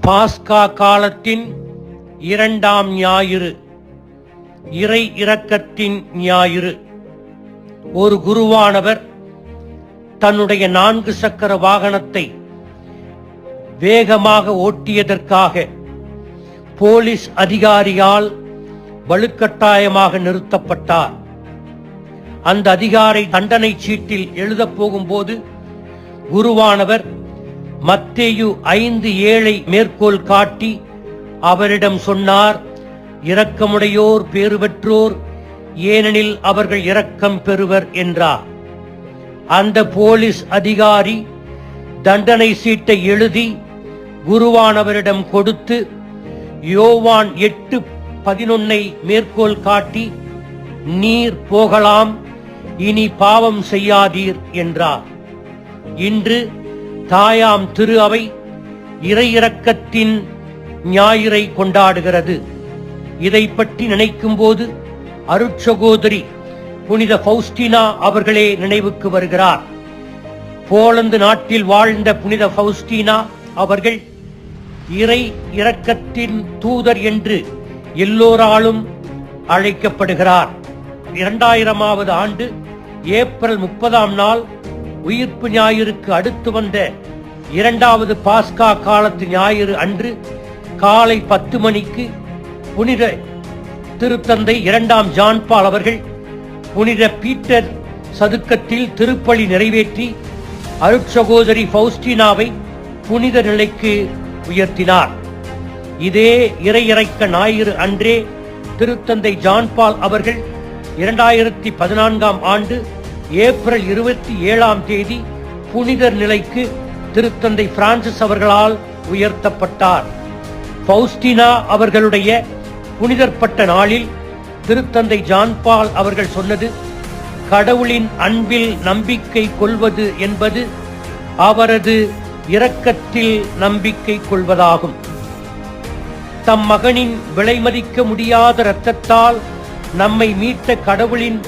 பாஸ்கா காலத்தின் இரண்டாம் ஞாயிறு, இறை இரக்கத்தின் ஞாயிறு. ஒரு குருவானவர் தன்னுடைய 4 சக்கர வாகனத்தை வேகமாக ஓட்டியதற்காக போலீஸ் அதிகாரியால் வலுக்கட்டாயமாக நிறுத்தப்பட்டார். அந்த அதிகாரி தண்டனை சீட்டில் எழுதப் போகும்போது குருவானவர் மத்தேயு 5:7 மேற்கோள் காட்டி அவரிடம் சொன்னார், இரக்கமுடையோர் பேறு பெற்றோர், ஏனெனில் அவர்கள் இரக்கம் பெறுவர் என்றார். அந்த போலீஸ் அதிகாரி தண்டனை சீட்டை எழுதி குருவானவரிடம் கொடுத்து யோவான் 8:11 மேற்கோள் காட்டி, நீர் போகலாம், இனி பாவம் செய்யாதீர் என்றார். இன்று தாயாம் திரு அவை இறை இரக்கத்தின் ஞாயிறை கொண்டாடுகிறது. இதை பற்றி நினைக்கும் போது அருட்சகோதரி புனித ஃபவுஸ்டினா அவர்களே நினைவுக்கு வருகிறார். போலந்து நாட்டில் வாழ்ந்த புனித ஃபவுஸ்டினா அவர்கள் இறை இரக்கத்தின் தூதர் என்று எல்லோராலும் அழைக்கப்படுகிறார். 2000ஆவது ஆண்டு ஏப்ரல் 30ஆம் நாள் உயிர்ப்பு ஞாயிறுக்கு அடுத்து வந்த 2வது பாஸ்கா காலத்து ஞாயிறு அன்று காலை 10 மணிக்கு புனித திருத்தந்தை 2ஆம் ஜான் பால் அவர்கள் புனித பீட்டர் சதுக்கத்தில் திருப்பலி நிறைவேற்றி அருட்சகோதரி ஃபவுஸ்டினாவை புனித நிலைக்கு உயர்த்தினார். இதே இறையிறக்க ஞாயிறு அன்றே திருத்தந்தை ஜான் பால் அவர்கள் 2014ஆம் ஆண்டு ஏப்ரல் 27ஆம் தேதி புனிதர் நிலைக்கு திருத்தந்தை பிரான்சிஸ் அவர்களால் உயர்த்தப்பட்டார். ஃபவுஸ்டினா அவர்களுடைய புனிதர்பட்ட நாளில் திருத்தந்தை ஜான் பால் அவர்கள் சொன்னது, கடவுளின் அன்பில் நம்பிக்கை கொள்வது என்பது அவரது இரக்கத்தில் நம்பிக்கை கொள்வதாகும். தம் மகனின் விலைமதிக்க முடியாத இரத்தத்தால் நம்மை மீட்ட கடவுளின்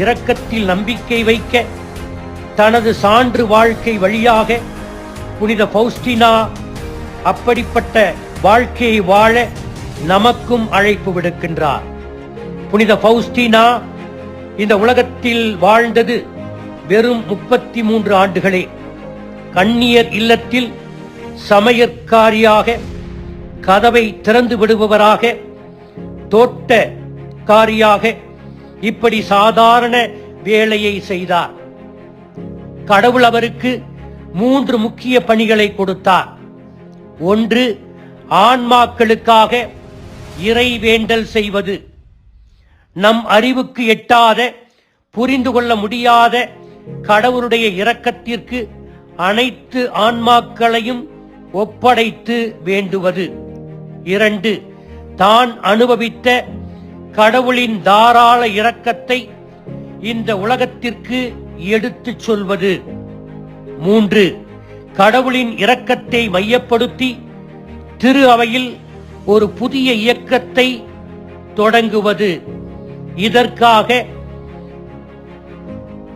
இரக்கத்தில் நம்பிக்கை வைக்க தனது சான்று வாழ்க்கை வழியாக புனித ஃபவுஸ்டினா அப்படிப்பட்ட வாழ்க்கையை வாழ நமக்கும் அழைப்பு விடுக்கின்றார். புனித ஃபவுஸ்டினா இந்த உலகத்தில் வாழ்ந்தது வெறும் 33 ஆண்டுகளே. கன்னியர் இல்லத்தில் சமையற்காரியாக, கதவை திறந்து விடுபவராக, தோட்டக்காரியாக, இப்படி சாதாரண வேலையை செய்தார். கடவுள் அவருக்கு 3 முக்கிய பணிகளை கொடுத்தார். ஒன்று, ஆன்மாக்களுக்காக இறை வேண்டல் செய்வது. நம் அறிவுக்கு எட்டாத, புரிந்து கொள்ள முடியாத கடவுளுடைய இரக்கத்திற்கு அனைத்து ஆன்மாக்களையும் ஒப்படைத்து வேண்டுவது. 2, தான் அனுபவித்த கடவுளின் தாராள இரக்கத்தை இந்த உலகத்திற்கு எடுத்துச் சொல்வது. 3, கடவுளின் இரக்கத்தை மையப்படுத்தி திரு அவையில் ஒரு புதிய இயக்கத்தை தொடங்குவது. இதற்காக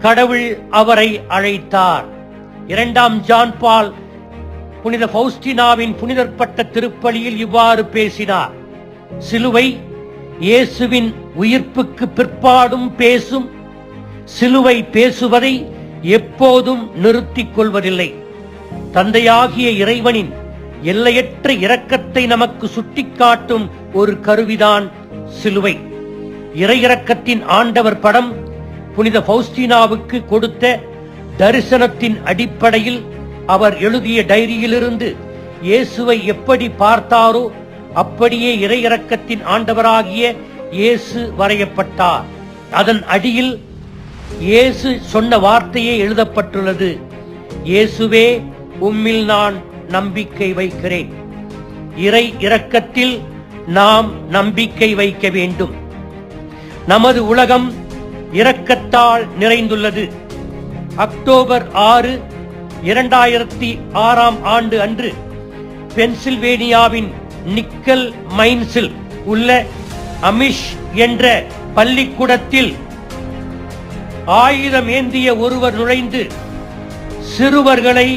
கடவுள் அவரை அழைத்தார். 2ஆம் ஜான் பால் புனித ஃபவுஸ்டினாவின் புனிதர்பட்ட திருப்பலியில் இவ்வாறு பேசினார், சிலுவை இயேசுவின் உயிர்ப்புக்கு பிற்பாடும் பேசும். சிலுவை பேசுவதை எப்போதும் நிறுத்திக் கொள்வதில்லை. தந்தையாகிய இறைவனின் எல்லையற்ற இரக்கத்தை நமக்கு சுட்டிக்காட்டும் ஒரு கருவிதான் சிலுவை. இறையிறக்கத்தின் ஆண்டவர் படம் புனித ஃபவுஸ்டினாவுக்கு கொடுத்த தரிசனத்தின் அடிப்படையில் அவர் எழுதிய டைரியிலிருந்து இயேசுவை எப்படி பார்த்தாரோ அப்படியே இறையிறக்கத்தின் ஆண்டவராகிய இயேசு வரையப்பட்டார். அதன் அடியில் இயேசு சொன்ன வார்த்தையே எழுதப்பட்டுள்ளது, இயேசுவே, உம்மில் நான் நம்பிக்கை வைக்கிறேன். இறை இரக்கத்தில் நாம் நம்பிக்கை வைக்க வேண்டும். நமது உலகம் இரக்கத்தால் நிறைந்துள்ளது. அக்டோபர் 6, 2006ஆம் ஆண்டு அன்று பென்சில்வேனியாவின் நிக்கல் மைன்ஸில் உள்ள அமிஷ் என்ற பள்ளிக்கூடத்தில் ஆயுதம் ஏந்திய ஒருவர் நுழைந்து சிறுவர்களை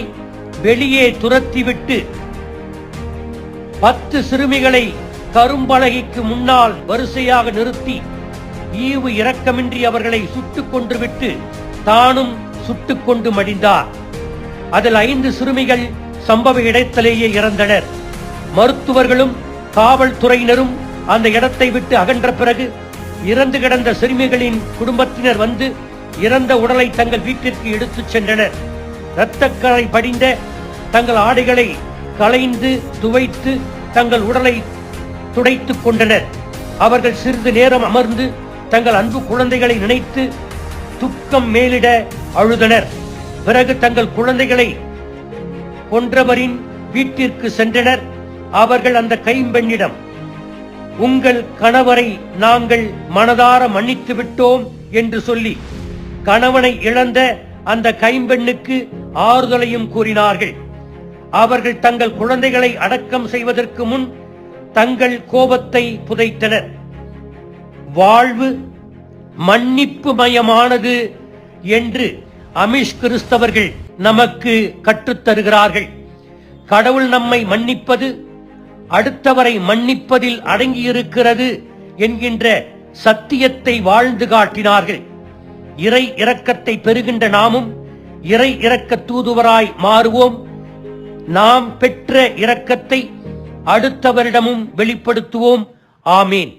வெளியே துரத்திவிட்டு 10 சிறுமிகளை கரும்பலகைக்கு முன்னால் வரிசையாக நிறுத்தி ஈவு இரக்கமின்றி அவர்களை சுட்டுக் கொன்று விட்டு தானும் சுட்டுக் கொண்டு மடிந்தார். அதில் 5 சிறுமிகள் சம்பவ இடத்திலேயே இறந்தனர். மருத்துவர்களும் காவல்துறையினரும் அந்த இடத்தை விட்டு அகன்ற பிறகு இறந்து கிடந்த சிறுமிகளின் குடும்பத்தினர் வந்து இறந்த உடலை தங்கள் வீட்டிற்கு எடுத்துச் சென்றனர். இரத்தக்கரை படிந்த தங்கள் ஆடைகளை களைந்து துவைத்து தங்கள் உடலை துடைத்துக் கொண்டனர். அவர்கள் சிறிது நேரம் அமர்ந்து தங்கள் அன்பு குழந்தைகளை நினைத்து துக்கம் மேலிட அழுதனர். பிறகு தங்கள் குழந்தைகளை கொன்றவரின் வீட்டிற்கு சென்றனர். அவர்கள் அந்த கைம்பெண்ணிடம், உங்கள் கணவரை நாங்கள் மனதார மன்னித்து விட்டோம் என்று சொல்லி கணவனை இழந்த அந்த கைம்பெண்ணுக்கு ஆறுதலையும் கூறினார்கள். அவர்கள் தங்கள் குழந்தைகளை அடக்கம் செய்வதற்கு முன் தங்கள் கோபத்தை புதைத்தனர். வாழ்வு மன்னிப்பு மயமானது என்று அமிஷ் கிறிஸ்தவர்கள் நமக்கு கற்றுத்தருகிறார்கள். கடவுள் நம்மை மன்னிப்பது அடுத்தவரை மன்னிப்பதில் அடங்கியிருக்கிறது என்கின்ற சத்தியத்தை வாழ்ந்து காட்டினார்கள். இறை இரக்கத்தை பெறுகின்ற நாமும் இறை இரக்க தூதுவராய் மாறுவோம். நாம் பெற்ற இரக்கத்தை அடுத்தவரிடமும் வெளிப்படுத்துவோம். ஆமீன்.